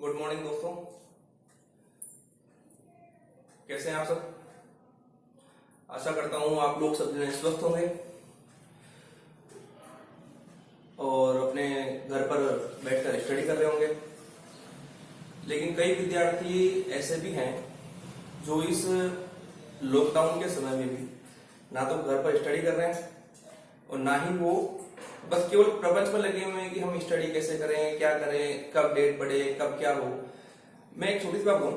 Good morning दोस्तों, कैसे हैं आप सब। आशा करता हूं आप लोग सब जने स्वस्थ होंगे और अपने घर पर बैठकर स्टडी कर रहे होंगे। लेकिन कई विद्यार्थी ऐसे भी हैं जो इस लॉकडाउन के समय में भी ना तो घर पर स्टडी कर रहे हैं और ना ही वो बस केवल प्रपंच में लगे हुए हैं कि हम स्टडी कैसे करें, क्या करें, कब डेट बढ़े, कब क्या हो। मैं एक छोटी सी बात कहूं,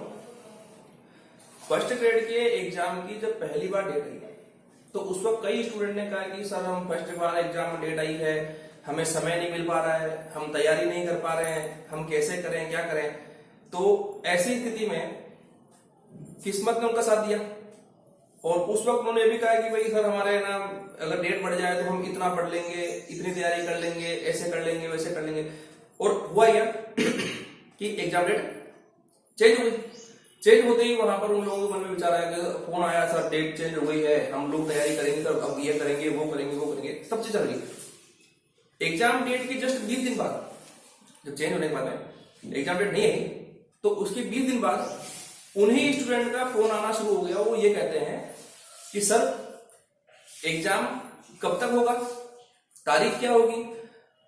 फर्स्ट ग्रेड के एग्जाम की जब पहली बार डेट आई तो उस वक्त कई स्टूडेंट ने कहा कि सर हम फर्स्ट बार एग्जाम में डेट आई है, हमें समय नहीं मिल पा रहा है, हम तैयारी नहीं कर पा रहे हैं, हम कैसे करें, क्या करें। तो ऐसी स्थिति में किस्मत ने उनका साथ दिया और उस वक्त उन्होंने ये भी कहा कि भाई सर हमारे ना अगर डेट बढ़ जाए तो हम इतना पढ़ लेंगे, इतनी तैयारी कर लेंगे, ऐसे कर लेंगे, वैसे कर लेंगे। और हुआ क्या कि एग्जाम डेट चेंज हो गई। चेंज होते ही वहां पर उन लोगों के मन में विचार आया कि फोन आया, सर डेट चेंज हो गई है, हम लोग तैयारी करेंगे, सर अब ये करेंगे, वो करेंगे, वो करेंगे, सब चीज चल रही। एग्जाम डेट के जस्ट 20 दिन बाद, जब चेंज होने के बाद में एग्जाम डेट नहीं आई तो उसके 20 दिन बाद उन्हीं स्टूडेंट का फोन आना शुरू हो गया। वो ये कहते हैं कि सर एग्जाम कब तक होगा, तारीख क्या होगी,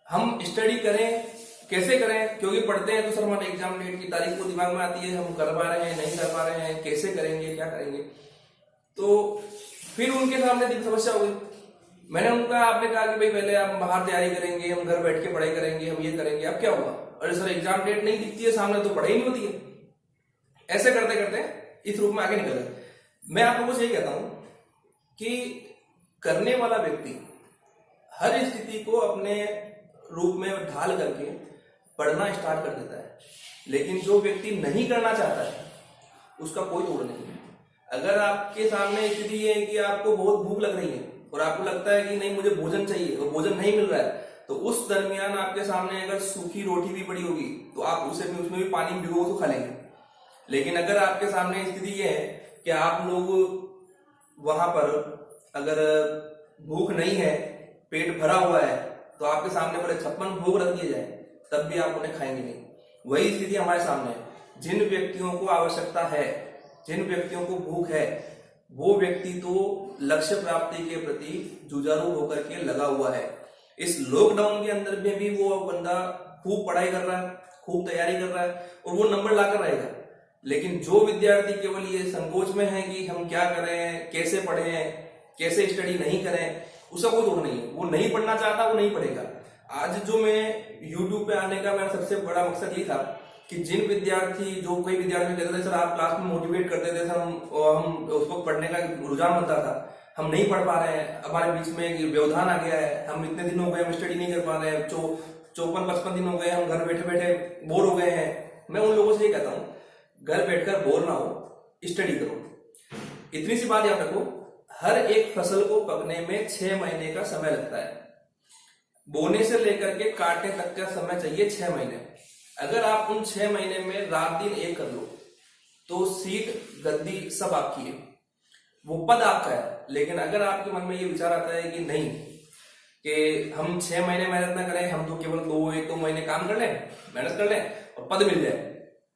हम स्टडी करें, कैसे करें, क्योंकि पढ़ते हैं तो सर हमारे एग्जाम डेट की तारीख को दिमाग में आती है, हम कर पा रहे हैं, नहीं कर पा रहे हैं, कैसे करेंगे, क्या करेंगे। तो फिर उनके सामने दिल समस्या हो गई। मैंने उनका आपने कहा कि भाई पहले हम बाहर तैयारी करेंगे, हम घर बैठ के पढ़ाई करेंगे, हम ये करेंगे, अब क्या हुआ, अरे सर एग्जाम डेट नहीं दिखती है सामने तो पढ़ाई नहीं होती है। ऐसे करते करते इस रूप में आगे निकल गए। मैं आप लोगों से ये कहता हूं कि करने वाला व्यक्ति हर स्थिति को अपने रूप में ढाल करके पढ़ना स्टार्ट कर देता है, लेकिन जो व्यक्ति नहीं करना चाहता है उसका कोई तोड़ नहीं है। अगर आपके सामने स्थिति ये है कि आपको बहुत भूख लग रही है और आपको लगता है कि नहीं मुझे भोजन चाहिए और भोजन नहीं मिल रहा है, तो उस दरमियान आपके सामने अगर सूखी रोटी भी पड़ी होगी तो आप उसमें भी पानी भिगो तो खा लेंगे। लेकिन अगर आपके सामने स्थिति ये है कि आप लोग वहां पर अगर भूख नहीं है, पेट भरा हुआ है, तो आपके सामने बड़े 56 भोग रख दिए जाए तब भी आप उन्हें खाएंगे नहीं। वही स्थिति हमारे सामने है। जिन व्यक्तियों को आवश्यकता है, जिन व्यक्तियों को भूख है, वो व्यक्ति तो लक्ष्य प्राप्ति के प्रति जुझारू होकर के लगा हुआ है। इस लॉकडाउन के अंदर में भी वो बंदा खूब पढ़ाई कर रहा है, खूब तैयारी कर रहा है और वो नंबर लाकर रहेगा। लेकिन जो विद्यार्थी केवल ये संकोच में है कि हम क्या करें, कैसे पढ़ें, कैसे स्टडी नहीं करें, उसका कोई तोड़ नहीं है। वो नहीं पढ़ना चाहता, वो नहीं पढ़ेगा। आज जो मैं यूट्यूब पे आने का मेरा सबसे बड़ा मकसद ये था कि जिन विद्यार्थी, जो कोई विद्यार्थी कहते थे सर आप क्लास में मोटिवेट करते थे सर, हम उसको पढ़ने का रुझान बनता था, हम नहीं पढ़ पा रहे हैं, हमारे बीच में व्यवधान आ गया है, हम इतने दिन हो गए हम स्टडी नहीं कर पा रहे हैं, 54-55 दिन हो गए हम घर बैठे बैठे बोर हो गए हैं। मैं उन लोगों से ये कहता हूँ घर बैठकर बोर ना हो, स्टडी करो। इतनी सी बात याद रखो, हर एक फसल को पकने में 6 महीने का समय लगता है। बोने से लेकर के काटने तक का समय चाहिए 6 महीने। अगर आप उन 6 महीने में रात दिन एक कर लो तो सीट, गद्दी सब आपकी है, वो पद आपका है। लेकिन अगर आपके मन में ये विचार आता है कि नहीं, कि हम 6 महीने मेहनत ना करें, हम तो केवल 1-2 महीने काम कर लें, मेहनत कर लें और पद मिल जाए,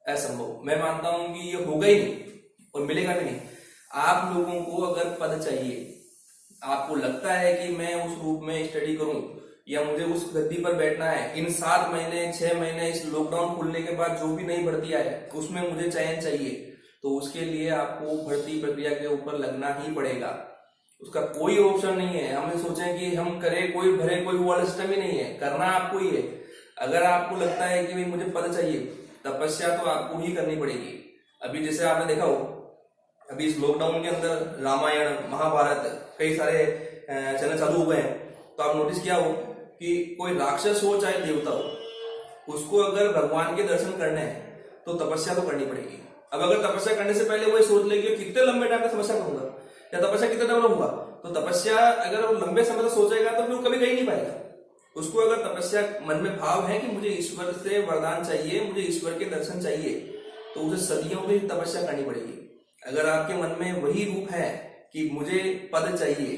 असंभव। मैं मानता हूं कि ये होगा ही नहीं और मिलेगा भी नहीं। आप लोगों को अगर पद चाहिए, आपको लगता है कि मैं उस रूप में स्टडी करूं या मुझे उस गद्दी पर बैठना है, इन 7 महीने 6 महीने इस लॉकडाउन खुलने के बाद जो भी नई भर्ती आए उसमें मुझे चयन चाहिए, तो उसके लिए आपको भर्ती प्रक्रिया के ऊपर लगना ही पड़ेगा। उसका कोई ऑप्शन नहीं है। हम सोचें कि हम करें, कोई भरे, कोई वो वाला सिस्टम ही नहीं है, करना आपको ही है। अगर आपको लगता है कि भाई मुझे पद चाहिए, तपस्या तो आपको ही करनी पड़ेगी। अभी जैसे आपने देखा हो, अभी इस लॉकडाउन के अंदर रामायण, महाभारत, कई सारे चैनल चालू हो गए हैं, तो आप नोटिस किया हो कि कोई राक्षस हो चाहे देवता हो, उसको अगर भगवान के दर्शन करने हैं तो तपस्या तो करनी पड़ेगी। अब अगर तपस्या करने से पहले वो सोच ले कि कितने लंबे टाइम तक तपस्या करूंगा या तपस्या कितने टाइम होगा, तो तपस्या अगर वो लंबे समय तक सोचेगा तो फिर वो कभी कहीं नहीं पाएगा। उसको अगर तपस्या मन में भाव है कि मुझे ईश्वर से वरदान चाहिए, मुझे ईश्वर के दर्शन चाहिए, तो उसे सदियों में तपस्या करनी पड़ेगी। अगर आपके मन में वही रूप है कि मुझे पद चाहिए,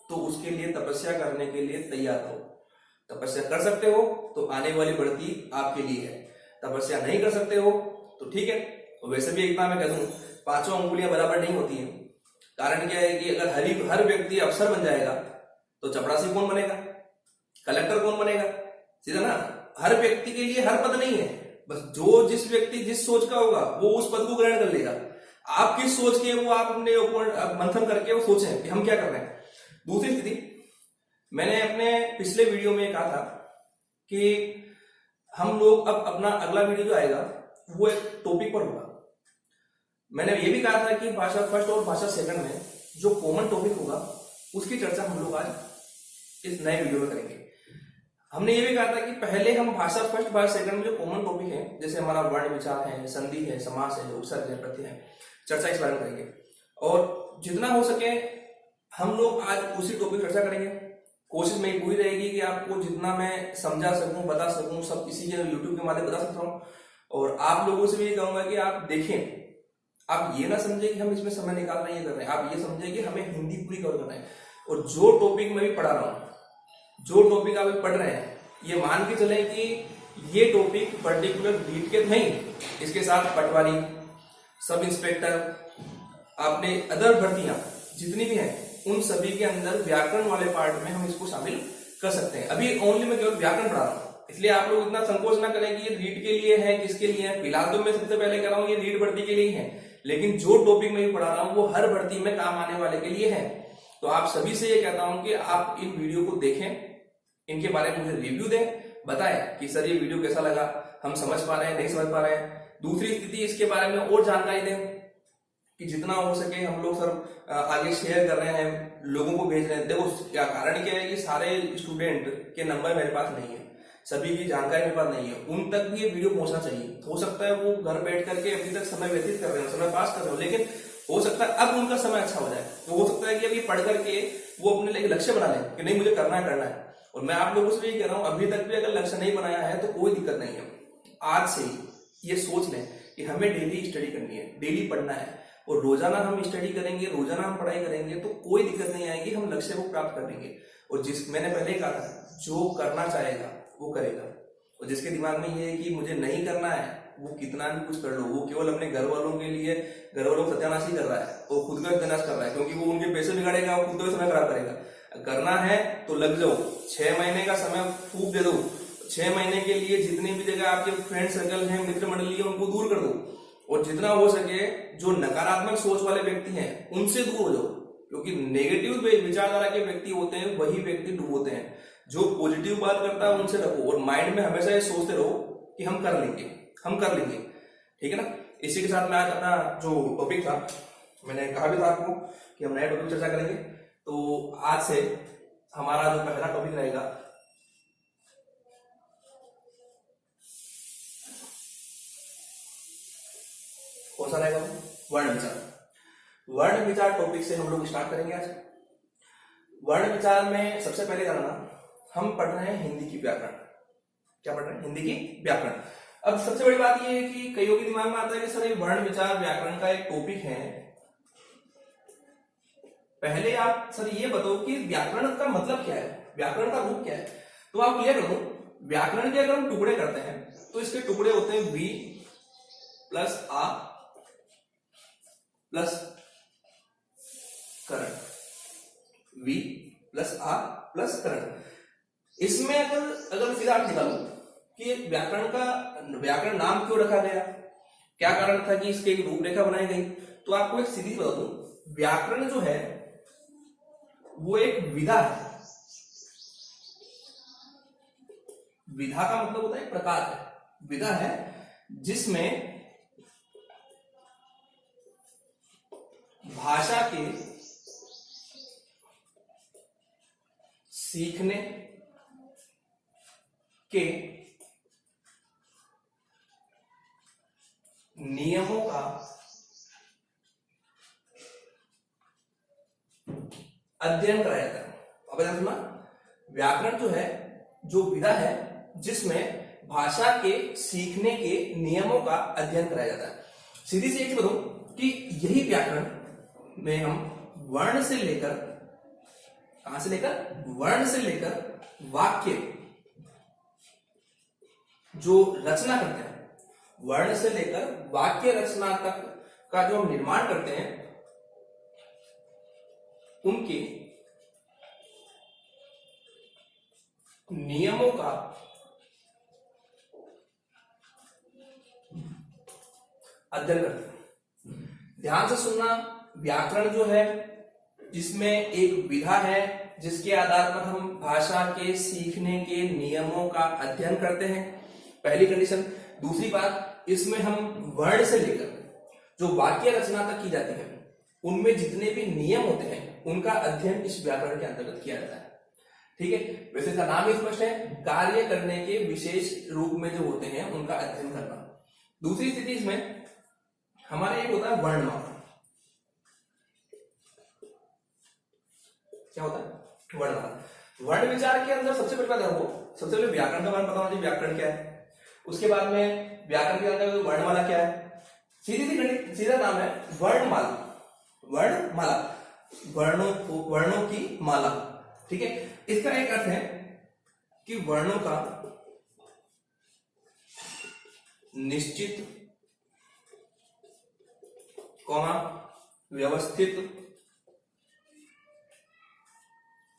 तो उसके लिए तपस्या करने के लिए तैयार हो। तपस्या कर सकते हो तो आने वाली भर्ती आपके लिए है। तपस्या नहीं कर सकते हो तो ठीक है। तो वैसे भी इतना मैं कह दूं, पांचों अंगुलियां बराबर नहीं होती हैं। कारण क्या है कि अगर हर व्यक्ति अफसर बन जाएगा तो चपरासी कौन बनेगा, कलेक्टर कौन बनेगा, सीधा ना। हर व्यक्ति के लिए हर पद नहीं है, बस जो जिस व्यक्ति जिस सोच का होगा वो उस पद को ग्रहण कर लेगा। आप किस सोच के वो आप अपने ऊपर मंथन करके वो सोचें कि हम क्या कर रहे हैं। दूसरी स्थिति, मैंने अपने पिछले वीडियो में कहा था कि हम लोग अब अपना अगला वीडियो जो आएगा वो एक टॉपिक पर होगा। मैंने ये भी कहा था कि भाषा फर्स्ट और भाषा सेकंड में जो कॉमन टॉपिक होगा उसकी चर्चा हम लोग आज इस नए वीडियो में करेंगे। हमने ये भी कहा था कि पहले हम भाषा फर्स्ट भाषा सेकंड में जो कॉमन टॉपिक है, जैसे हमारा वर्ण विचार है, संधि है, समास है, उपसर्ग है, प्रत्यय है, चर्चा इस बारे में करेंगे। और जितना हो सके हम लोग आज उसी टॉपिक चर्चा करेंगे। कोशिश मेरी पूरी रहेगी कि आपको जितना मैं समझा सकूं, बता सकूं, सब इसी के यूट्यूब के माध्यम बता सकता हूं। और आप लोगों से भी ये कहूंगा कि आप देखें, आप ये ना समझे कि हम इसमें समय निकाल रहे हैं कर रहे हैं, आप ये समझे कि हमें हिंदी पूरी कवर करना है। और जो टॉपिक मैं भी पढ़ा रहा हूँ, जो टॉपिक आप पढ़ रहे हैं, ये मान के चले कि ये टॉपिक पर्टिकुलर रीड के नहीं, इसके साथ पटवारी, सब इंस्पेक्टर, आपने अदर भर्तियां जितनी भी हैं उन सभी के अंदर व्याकरण वाले पार्ट में हम इसको शामिल कर सकते हैं। अभी ओनली मैं केवल व्याकरण पढ़ा रहा हूँ, इसलिए आप लोग इतना संकोच ना करें कि ये रीड के लिए है, किसके लिए है। फिलहाल तो मैं सबसे पहले कह रहा हूँ ये रीड भर्ती के लिए है, लेकिन जो टॉपिक मैं पढ़ा रहा हूँ वो हर भर्ती में काम आने वाले के लिए है। तो आप सभी से ये कहता हूं कि आप इन वीडियो को देखें, इनके बारे में मुझे रिव्यू दें, बताएं कि सर ये वीडियो कैसा लगा, हम समझ पा रहे हैं, नहीं समझ पा रहे हैं। दूसरी स्थिति, इसके बारे में और जानकारी दें कि जितना हो सके हम लोग सर आगे शेयर कर रहे हैं, लोगों को भेज रहे हैं। देखो क्या कारण क्या है कि सारे स्टूडेंट के नंबर मेरे पास नहीं है, सभी की जानकारी मेरे पास नहीं है, उन तक भी ये वीडियो पहुंचना चाहिए। हो सकता है वो घर बैठ करके अभी तक समय व्यतीत कर रहे हो, समय पास कर रहे हो, लेकिन हो सकता है अब उनका समय अच्छा हो जाए। तो हो सकता है कि अभी पढ़ करके वो अपने लिए लक्ष्य बना लें कि नहीं मुझे करना है। और मैं आप लोगों से यही कह रहा हूं, अभी तक भी अगर लक्ष्य नहीं बनाया है तो कोई दिक्कत नहीं है। आज से ही ये सोच लें कि हमें डेली स्टडी करनी है, डेली पढ़ना है, और रोजाना हम स्टडी करेंगे, रोजाना हम पढ़ाई करेंगे तो कोई दिक्कत नहीं आएगी, हम लक्ष्य को प्राप्त कर लेंगे। और मैंने पहले ही कहा था, जो करना चाहेगा वो करेगा, और जिसके दिमाग में ये है कि मुझे नहीं करना है वो कितना भी कुछ कर लो, वो केवल अपने घर वालों के लिए, घर वालों को सत्यानाश ही कर रहा है, वो खुद का सत्यानाश कर रहा है, क्योंकि वो उनके पैसे बिगाड़ेगा, वो खुद का समय खराब करेगा। करना है तो लग जाओ, 6 महीने का समय फूक दे दो, 6 महीने के लिए जितनी भी जगह आपके फ्रेंड सर्कल है, मित्र मंडली है, उनको दूर कर दो। और जितना हो सके जो नकारात्मक सोच वाले व्यक्ति हैं उनसे दूर हो जाओ, क्योंकि नेगेटिव विचारधारा के व्यक्ति होते हैं वही व्यक्ति डूबोते हैं। जो पॉजिटिव बात करता है उनसे रखो, और माइंड में हमेशा ये सोचते रहो कि हम कर लेंगे, हम कर लेंगे, ठीक है ना। इसी के साथ मैं आज अपना जो टॉपिक था, मैंने कहा भी था आपको कि हम नए टॉपिक चर्चा करेंगे। तो आज से हमारा जो पहला टॉपिक रहेगा कौन सा रहेगा, वर्ण विचार। वर्ण विचार टॉपिक से हम लोग स्टार्ट करेंगे आज। वर्ण विचार में सबसे पहले जानना, हम पढ़ रहे हैं हिंदी की व्याकरण। क्या पढ़ रहे हैं? हिंदी की व्याकरण। अब सबसे बड़ी बात यह है कि कईयों के दिमाग में आता है कि सर ये वर्ण विचार व्याकरण का एक टॉपिक है। पहले आप सर ये बताओ कि व्याकरण का मतलब क्या है, व्याकरण का रूप क्या है। तो आप क्लियर करो, व्याकरण के अगर हम टुकड़े करते हैं तो इसके टुकड़े होते हैं वी प्लस आ प्लस करण, वी प्लस आ प्लस करण। इसमें अगर सीधा आप निकालो कि व्याकरण नाम क्यों रखा गया, क्या कारण था कि इसके एक रूपरेखा बनाई गई, तो आपको एक सीधी बता दूं, व्याकरण जो है वो एक विधा है। विधा का मतलब होता है प्रकार है, विधा है जिसमें भाषा के सीखने के नियमों का अध्ययन कराया जाता है। अब सुना, व्याकरण जो है जो विधा है जिसमें भाषा के सीखने के नियमों का अध्ययन कराया जाता है। सीधी सी एक चीज बताऊं कि यही व्याकरण में हम वर्ण से लेकर, कहां से लेकर, वर्ण से लेकर वाक्य जो रचना करते हैं वर्ण से लेकर वाक्य रचना तक का जो हम निर्माण करते हैं उनके नियमों का अध्ययन करते हैं। ध्यान से सुनना, व्याकरण जो है इसमें एक विधा है जिसके आधार पर हम भाषा के सीखने के नियमों का अध्ययन करते हैं, पहली कंडीशन। दूसरी बात, इसमें हम वर्ण से लेकर जो वाक्य रचना तक की जाती है उनमें जितने भी नियम होते हैं उनका अध्ययन इस व्याकरण के अंतर्गत किया जाता है। ठीक है, वैसे इसका नाम ही स्पष्ट है, कार्य करने के विशेष रूप में जो होते हैं उनका अध्ययन करना। दूसरी स्थिति इसमें हमारे एक होता है वर्णमाला। क्या होता है? वर्णमाला। वर्ण विचार के अंदर सबसे पहले सबसे पहले व्याकरण का बारे में पता होना चाहिए, व्याकरण क्या है। उसके बाद में व्याकरण के अंदर वर्णमाला क्या है, सीधा नाम है वर्णमाला। वर्णमाला, वर्णों की माला। ठीक है, इसका एक अर्थ है कि वर्णों का निश्चित कौमा व्यवस्थित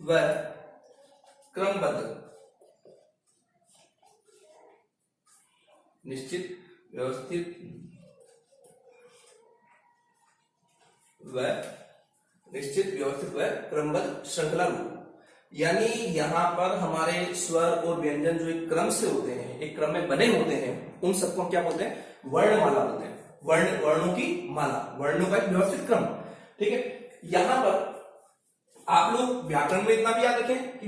व क्रमबद्ध, निश्चित व्यवस्थित व क्रमबद्ध श्रृंखला रूप। यानी यहां पर हमारे स्वर और व्यंजन जो एक क्रम से होते हैं, एक क्रम में बने होते हैं, उन सबको हम क्या बोलते हैं? वर्णमाला बोलते हैं। वर्णों की माला, वर्णों का एक व्यवस्थित क्रम। ठीक है, यहां पर आप लोग व्याकरण में इतना भी याद रखें कि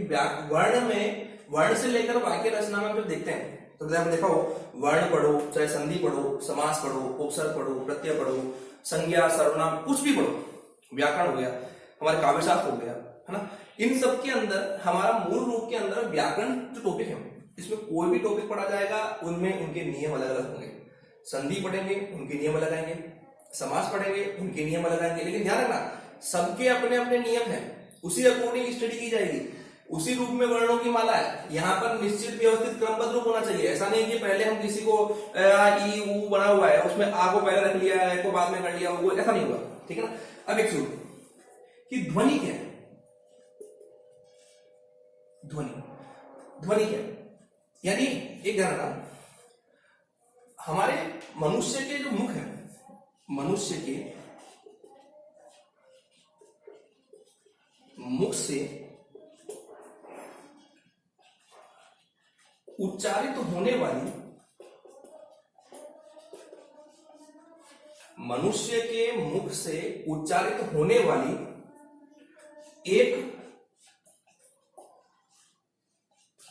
वर्ण से लेकर वाक्य रचना में जब देखते हैं तो हम देखा हो, वर्ण पढ़ो, चाहे संधि पढ़ो, समास पढ़ो, उपसर्ग पढ़ो, प्रत्यय पढ़ो, संज्ञा, सर्वनाम, कुछ भी पढ़ो, व्याकरण हो गया, हमारे काव्यशास्त्र हो गया, है ना। इन सब के अंदर हमारा मूल रूप के अंदर व्याकरण जो टॉपिक है, इसमें कोई भी टॉपिक पढ़ा जाएगा उनमें उनके नियम अलग अलग होंगे। संधि पढ़ेंगे उनके नियम अलग आएंगे, समास पढ़ेंगे उनके नियम अलग आएंगे, लेकिन ध्यान रखना सबके अपने अपने नियम हैं, उसी अकॉर्डिंग स्टडी की जाएगी। उसी रूप में वर्णों की माला है, यहाँ पर निश्चित व्यवस्थित क्रमबद्ध रूप होना चाहिए। ऐसा नहीं कि पहले हम किसी को ई ऊ बना हुआ है उसमें आ को पहले रख लिया, ए को बाद में कर लिया, वो ऐसा नहीं हुआ। ठीक है ना। अब एक सुनो कि ध्वनि क्या है। ध्वनि क्या है, यानी एक ध्यान रखना, हमारे मनुष्य के जो मुख है, मनुष्य के मुख से उच्चारित होने वाली, मनुष्य के मुख से उच्चारित होने वाली एक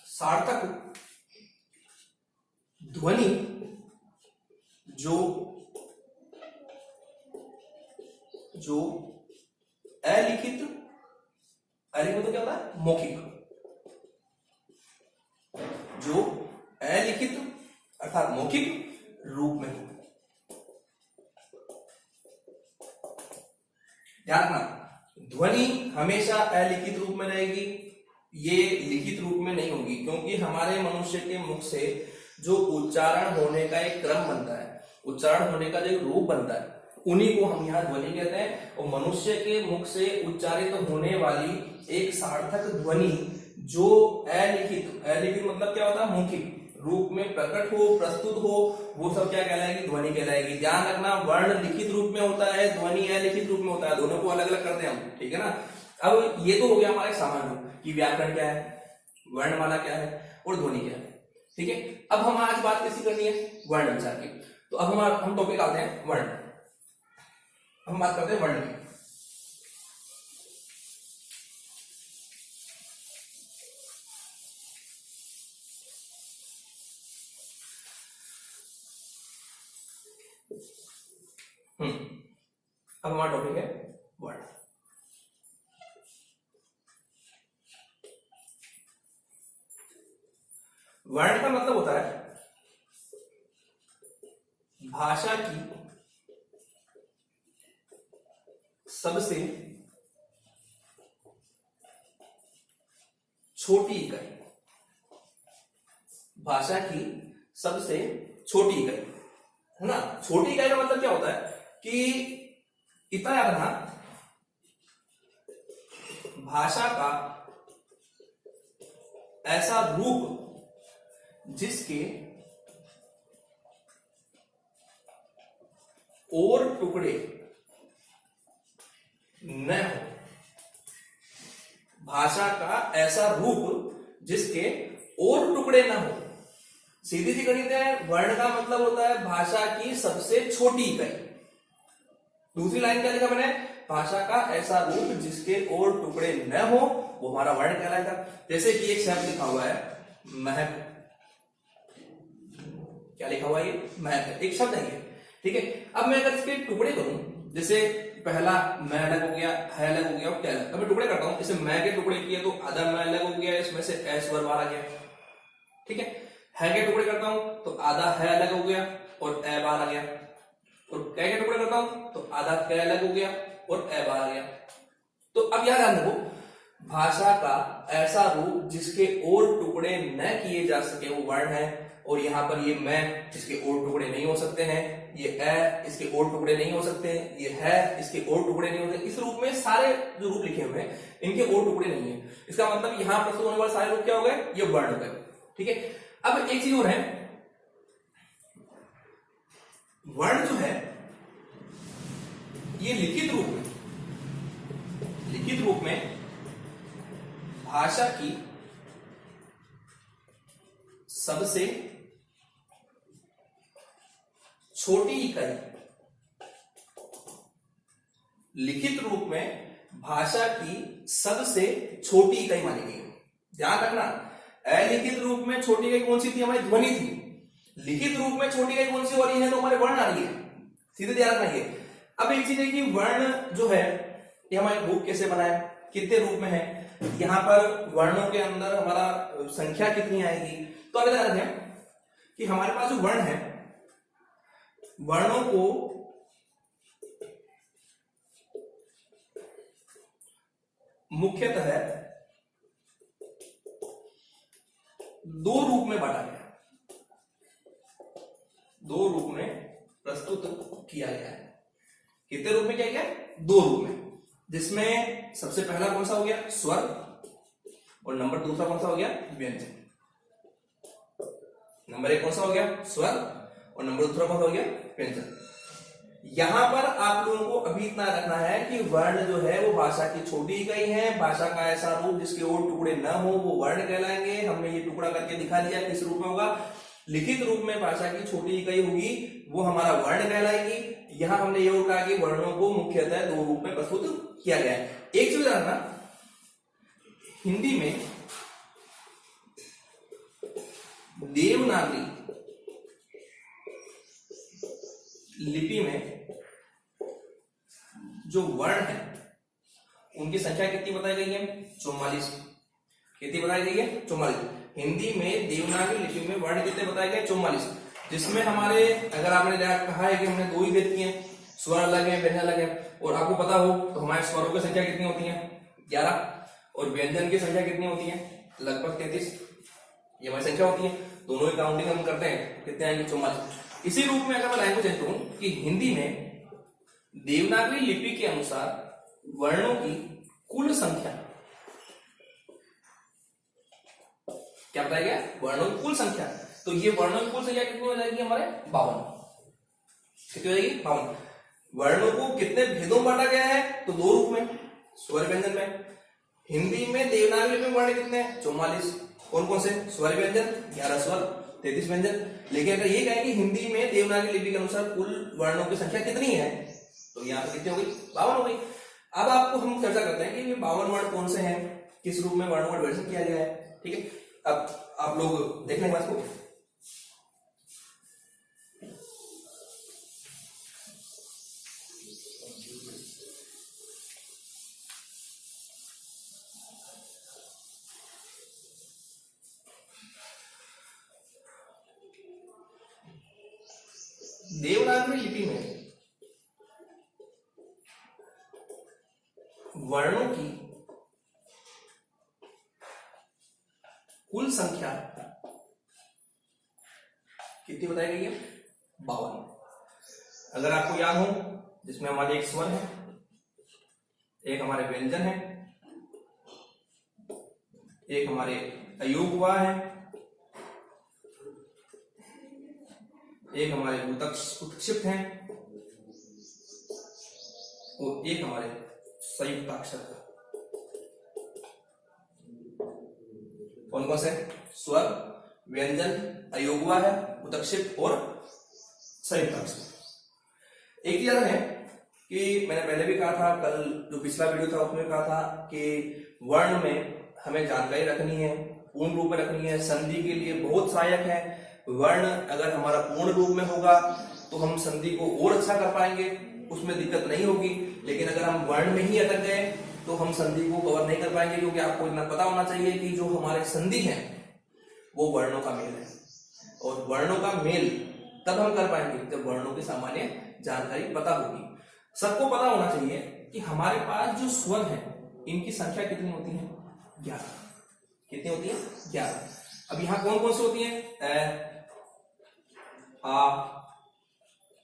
सार्थक ध्वनि जो अलिखित तो क्या होता है? मौखिक। जो अलिखित अर्थात मौखिक रूप में हो। ध्यान रखना, ध्वनि हमेशा अलिखित रूप में रहेगी, ये लिखित रूप में नहीं होगी, क्योंकि हमारे मनुष्य के मुख से जो उच्चारण होने का एक क्रम बनता है, उच्चारण होने का जो एक रूप बनता है, उन्हीं को हम यहाँ ध्वनि कहते हैं। और मनुष्य के मुख से उच्चारित होने वाली एक सार्थक ध्वनि जो अलिखित मतलब क्या होता है? मौखिक रूप में प्रकट हो, प्रस्तुत हो, वो सब क्या कहलाएगी? ध्वनि कहलाएगी। ध्यान रखना, वर्ण लिखित रूप में होता है, ध्वनि अलिखित रूप में होता है, दोनों को अलग अलग करते हैं हम। ठीक है ना। अब ये तो हो गया हमारा सामान्य कि व्याकरण क्या है, वर्णमाला क्या है और ध्वनि क्या है। ठीक है, अब हम आज बात कैसी करनी है? वर्ण विचार की। तो अब हम टॉपिक आते हैं वर्ण। हम बात करते हैं वर्ण की। अब हमारा टॉपिक है वर्ण। वर्ण का मतलब होता है भाषा की सबसे छोटी इकाई, भाषा की सबसे छोटी इकाई। है ना। छोटी इकाई का मतलब क्या होता है कि इतना याद रखना, भाषा का ऐसा रूप जिसके और टुकड़े न हो। भाषा का ऐसा रूप जिसके और टुकड़े न हो। सीधी सी गणित है, वर्ण का मतलब होता है भाषा की सबसे छोटी इकाई। दूसरी लाइन क्या लिखा मैंने, भाषा का ऐसा रूप जिसके और टुकड़े न हो, वो हमारा वर्ण कहलाएगा। जैसे कि एक शब्द लिखा हुआ है महक, क्या लिखा हुआ है ये, महक, एक शब्द है ये, ठीक है। अब मैं अगर इसके टुकड़े करूं, जैसे पहला मैं अलग हो गया, है अलग हो गया और क्या अलग, अब मैं टुकड़े करता हूं, जैसे मैं के टुकड़े किए तो आधा मैं अलग हो गया, इसमें से एस वर्ग बाहर आ गया, ठीक है के टुकड़े करता हूं तो आधा है अलग हो गया और ए बाहर आ गया, और कै के टुकड़े करता हूं तो आधा कै अलग हो गया और ए बाहर आ गया। तो अब याद ध्यान रखो, भाषा का ऐसा रूप जिसके और टुकड़े न किए जा सके वो वर्ण है। और यहां पर ये मैं, इसके और टुकड़े नहीं हो सकते हैं, ये ए, इसके और टुकड़े नहीं हो सकते हैं, ये है, इसके और टुकड़े नहीं होते। इस रूप में सारे जो रूप लिखे हुए हैं इनके और टुकड़े नहीं है। इसका मतलब यहां प्रस्तुत होने वाले सारे रूप क्या हो गए, ये वर्ण हो गए, ठीक है। अब एक चीज और है, वर्ण जो है ये लिखित रूप में भाषा की सबसे छोटी इकाई, लिखित रूप में भाषा की सबसे छोटी इकाई मानी गई है। ध्यान रखना, अलिखित रूप में छोटी इकाई कौन सी थी, हमारी ध्वनि थी। लिखित रूप में छोटी इकाई कौन सी हो रही है, तो हमारे वर्ण आ रही है, सीधे ध्यान रखना ये। अब एक चीज है कि वर्ण जो है ये हमारे रूप कैसे बनाए, कितने रूप में है, यहां पर वर्णों के अंदर हमारा संख्या कितनी आएगी। तो अगर ध्यान रखें कि हमारे पास जो वर्ण है, वर्णों को मुख्यतः दो रूप में बांटा गया, दो रूप में प्रस्तुत किया गया है। कितने रूप में किया गया, दो रूप में, जिसमें सबसे पहला कौन सा हो गया, स्वर, और नंबर दूसरा कौन सा हो गया, व्यंजन। नंबर एक कौन सा हो गया, स्वर, और नंबर दूसरा कौन सा हो गया, व्यंजन। यहां पर आप लोगों को अभी इतना रखना है कि वर्ण जो है वो भाषा की छोटी इकाई है। भाषा का ऐसा रूप जिसके और टुकड़े न हो वो वर्ण कहलाएंगे। हमने ये टुकड़ा करके दिखा दिया किस रूप में होगा, लिखित रूप में भाषा की छोटी इकाई होगी, वो हमारा वर्ण कहलाएगी। यहां हमने ये कहा कि वर्णों को मुख्यतः दो रूप में प्रस्तुत किया गया है। एक चीज रखना, हिंदी में देवनागरी लिपि में जो वर्ण है उनकी संख्या कितनी बताई गई है, 44। कितनी बताई गई है, 44। हिंदी में देवनागरी लिपि में वर्ण कितने बताए गए, 44। जिसमें हमारे, अगर आपने कहा है कि हमने दो ही भेद किए, स्वर अलग है व्यंजन अलग है, और आपको पता हो तो हमारे स्वरों की संख्या कितनी होती है, 11, और व्यंजन की संख्या कितनी होती है, लगभग 33। ये हमारी संख्या होती है, दोनों की काउंटिंग हम करते हैं, कितने आएंगे, 44। इसी रूप में अगर मैं लाइन को चेंज करूं कि हिंदी में देवनागरी लिपि के अनुसार वर्णों की कुल संख्या क्या बताया गया, वर्णों की कुल संख्या। तो ये वर्णों की कुल संख्या कितनी हो जाएगी हमारे, 52। कितनी हो जाएगी, 52। वर्णों को कितने भेदों में बांटा गया है, तो दो रूप में, स्वर व्यंजन में। हिंदी में देवनागरी लिपि में वर्ण कितने, 44। कौन कौन से, स्वर व्यंजन, 11 स्वर, 33 व्यंजन। लेकिन अगर ये कहें कि हिंदी में देवनागरी लिपि के अनुसार कुल वर्णों की संख्या कितनी है, तो यहाँ पर कितनी हो गई, 52 हो गई। अब आपको हम चर्चा करते हैं कि ये 52 वर्ण कौन से हैं, किस रूप में वर्णों का डिवीजन किया गया है, ठीक है। अब आप लोग देख लेंगे इसको। देवनागरी लिपि में वर्णों की कुल संख्या कितनी बताई गई है, 52। अगर आपको याद हो, जिसमें हमारे एक स्वर है, एक हमारे व्यंजन है, एक हमारे अयोगवा है, एक हमारे उत्क्षिप्त हैं और एक हमारे संयुक्ताक्षर का। कौन कौन से? स्वर, व्यंजन, अयोगवा है, उत्क्षिप्त और संयुक्ताक्षर। एक चीज है कि मैंने पहले भी कहा था, कल जो पिछला वीडियो था उसमें कहा था कि वर्ण में हमें जानकारी रखनी है, पूर्ण रूप में रखनी है, संधि के लिए बहुत सहायक है। वर्ण अगर हमारा पूर्ण रूप में होगा तो हम संधि को और अच्छा कर पाएंगे, उसमें दिक्कत नहीं होगी। लेकिन अगर हम वर्ण में ही अटक गए तो हम संधि को कवर नहीं कर पाएंगे, क्योंकि आपको इतना पता होना चाहिए कि जो हमारे संधि है वो वर्णों का मेल है, और वर्णों का मेल तब हम कर पाएंगे जब वर्णों की सामान्य जानकारी पता होगी। सबको पता होना चाहिए कि हमारे पास जो स्वर है इनकी संख्या कितनी होती है? 11। कितनी होती है? 11। अब यहां कौन कौन सी होती है? ए, आ,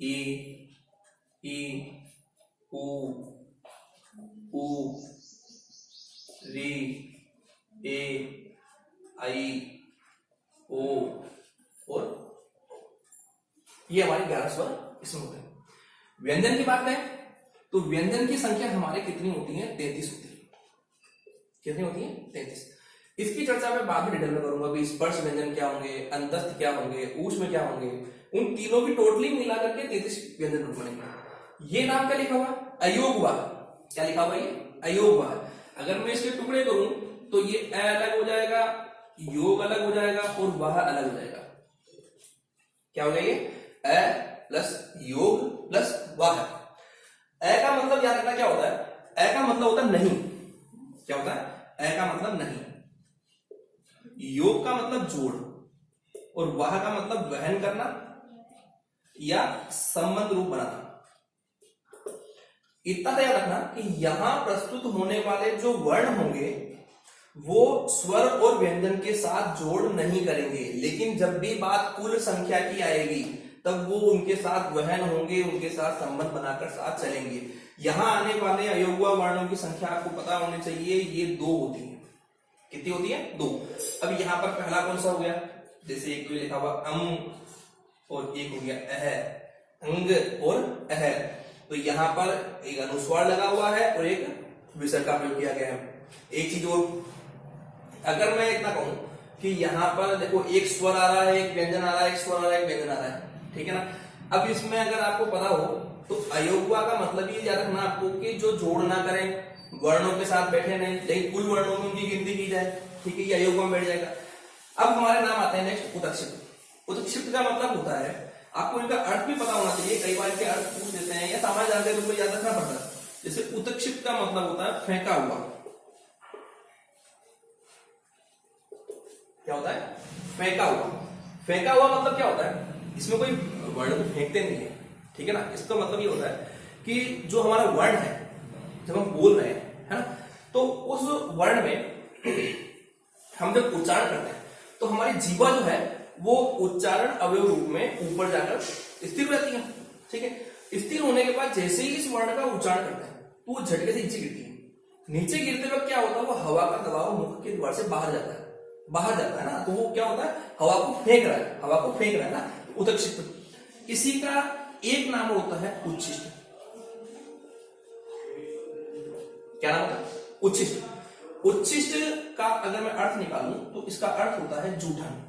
ई, उ, री, ए, आई, ओ और ये हमारे 11 स्वर इसमें होते हैं। व्यंजन की बात करें तो व्यंजन की संख्या हमारे कितनी होती है? 33 होती है। कितनी होती है? 33। इसकी चर्चा मैं बाद में डिटेल में करूंगा कि स्पर्श व्यंजन क्या होंगे, अंतस्थ क्या होंगे, ऊष्म क्या होंगे। उन तीनों की टोटली मिला करके 33 व्यंजन बनेंगे। ये नाम क्या लिखा हुआ? अयोगवा। क्या लिखा हुआ? ये अयोगवा। अगर मैं इसके टुकड़े करूं तो ये अ अलग हो जाएगा, योग अलग हो जाएगा और वह अलग हो जाएगा। क्या हो गया? ये अ प्लस योग प्लस वाह। अ का मतलब याद रखना क्या होता है? अ का मतलब होता है नहीं। क्या होता है? अ का मतलब नहीं। योग का मतलब जोड़ और वाह का मतलब वहन करना या संबंध रूप बनाना। इतना तो याद रखना कि यहां प्रस्तुत होने वाले जो वर्ण होंगे वो स्वर और व्यंजन के साथ जोड़ नहीं करेंगे, लेकिन जब भी बात कुल संख्या की आएगी तब वो उनके साथ वहन होंगे, उनके साथ संबंध बनाकर साथ चलेंगे। यहां आने वाले अयोगवा वर्णों की संख्या आपको पता होनी चाहिए, ये 2 होती है। कितनी होती है? 2। अब यहां पर पहला कौन सा हो गया? जैसे एक तो लिखा हुआ और एक हो गया अह, अंग और अह। तो यहां पर एक अनुस्वार लगा हुआ है और एक विसर्ग का प्रयोग किया गया है। एक चीज और, अगर मैं इतना कहूं कि यहां पर देखो एक स्वर आ रहा है, एक व्यंजन आ रहा है, एक स्वर आ रहा है, एक व्यंजन आ रहा है, ठीक है ना। अब इसमें अगर आपको पता हो तो अयोगवा का मतलब ये याद रखना आपको कि जो जोड़ ना करें, वर्णों के साथ बैठे नहीं, लेकिन कुल वर्णों में उनकी गिनती की जाए, ठीक है, ये अयोगवा में बैठ जाएगा। अब हमारे नाम आते हैं नेक्स्ट उत्क्षिप्त। उत्क्षिप्त का मतलब होता है, आपको इनका अर्थ भी पता होना चाहिए, कई बार के अर्थ पूछ देते हैं या सामान्य जानकारी को याद रखना पड़ता है। जैसे उत्क्षिप्त का मतलब होता है फेंका हुआ। क्या होता है? फेंका हुआ। फेंका हुआ मतलब क्या होता है? इसमें कोई वर्ण को फेंकते नहीं है, ठीक है ना। इसका मतलब ये होता है कि जो हमारा वर्ण है, जब हम बोल रहे हैं, है ना, तो उस वर्ण में हम जब उच्चारण करते हैं तो हमारी जीवा जो है वो उच्चारण अवयव रूप में ऊपर जाकर स्थिर रहती है, ठीक है। स्थिर होने के बाद जैसे ही इस वर्ण का उच्चारण करते हैं तो वो झटके से नीचे गिरती है। नीचे गिरते वक्त क्या होता है? वो हवा का दबाव मुख के द्वार से बाहर जाता है, ना, तो वो क्या होता है? हवा को फेंक रहा है, हवा को फेंक रहा है ना, उत्क्षिप्त। इसी का एक नाम होता है उच्छिष्ट। क्या नाम होता है? उच्छिष्ट। उच्छिष्ट का अगर मैं अर्थ निकालूं तो इसका अर्थ होता है जूठन।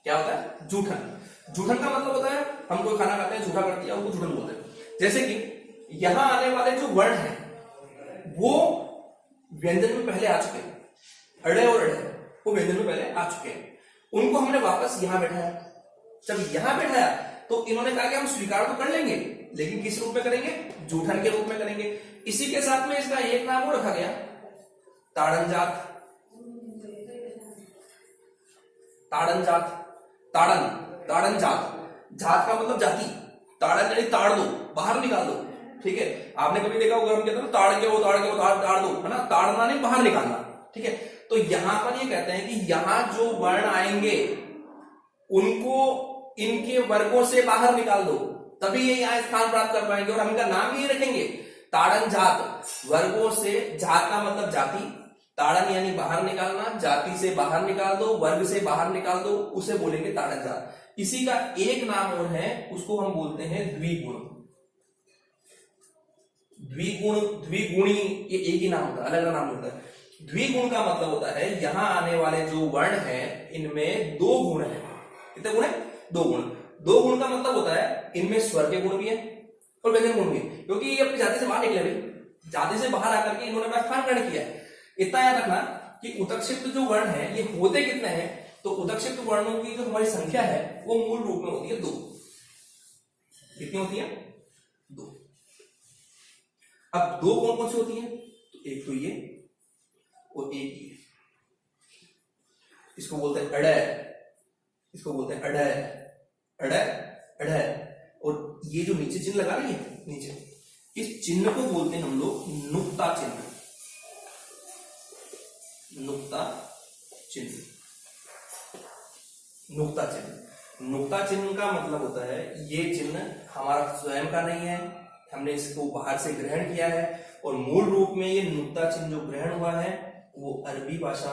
क्या होता है? जूठन। जूठन का मतलब होता है हम कोई खाना खाते हैं, जूठा कर दिया, उसको जूठन बोलते हैं। जैसे कि यहां आने वाले जो वर्ण है वो व्यंजन में पहले आ चुके हैं, अड़े और अड़े वो व्यंजन में पहले आ चुके हैं, उनको हमने वापस यहां बैठाया। जब यहां बैठाया तो इन्होंने कहा कि हम स्वीकार तो कर लेंगे, लेकिन किस रूप में करेंगे? जूठन के रूप में करेंगे। इसी के साथ में इसका एक नाम और रखा गया, ताड़न जात। ताड़न जात, ताड़न, ताड़न जात। जात का मतलब जाति, ताड़न यानी ताड़ दो, बाहर निकाल दो, ठीक है। आपने कभी देखा होगा हम कहते हैं ताड़ के वो ताड़ दो, है ना, ताड़ना नहीं बाहर निकालना, ठीक है। तो यहां पर ये कहते हैं कि यहां जो वर्ण आएंगे उनको इनके वर्गों से बाहर निकाल दो, तभी ये यहाँ स्थान प्राप्त कर पाएंगे। और हम इनका नाम भी रखेंगे ताड़न जात। वर्गों से, जात का मतलब जाति, ताड़न यानी बाहर निकालना, जाति से बाहर निकाल दो, वर्ग से बाहर निकाल दो, उसे बोलेंगे ताड़न जात। इसी का एक नाम और है, उसको हम बोलते हैं द्विगुण। द्विगुण, द्विगुणी, ये एक ही नाम होता है, अलग अलग नाम होता है। द्विगुण का मतलब होता है यहां आने वाले जो वर्ण हैं इनमें दो गुण हैं। कितने गुण है? दो गुण। दो गुण का मतलब होता है इनमें स्वर के गुण भी है और व्यंजन गुण भी है, क्योंकि ये अपनी जाति से बाहर निकले भाई, जाति से बाहर आकर के इन्होंने अपना स्थान ग्रहण किया है। इतना याद रखना कि उदक्षिप्त जो वर्ण है ये होते कितने हैं, तो उदक्षिप्त वर्णों की जो हमारी संख्या है वो मूल रूप में होती है 2। कितनी होती है? 2। अब 2 कौन कौन सी होती है? तो एक तो ये और एक ये। इसको बोलते हैं अड़य, इसको बोलते हैं अड़य, अड़य, अड़य। और ये जो नीचे चिन्ह लगा रही है नीचे, इस चिन्ह को बोलते हैं हम लोग नुक्ता चिन्ह। नुक्ता चिन्ह, नुक्ता चिन्ह। नुक्ता चिन्ह का मतलब होता है ये चिन्ह हमारा स्वयं का नहीं है, हमने इसको बाहर से ग्रहण किया है। और मूल रूप में ये नुक्ता चिन्ह जो ग्रहण हुआ है वो अरबी भाषा,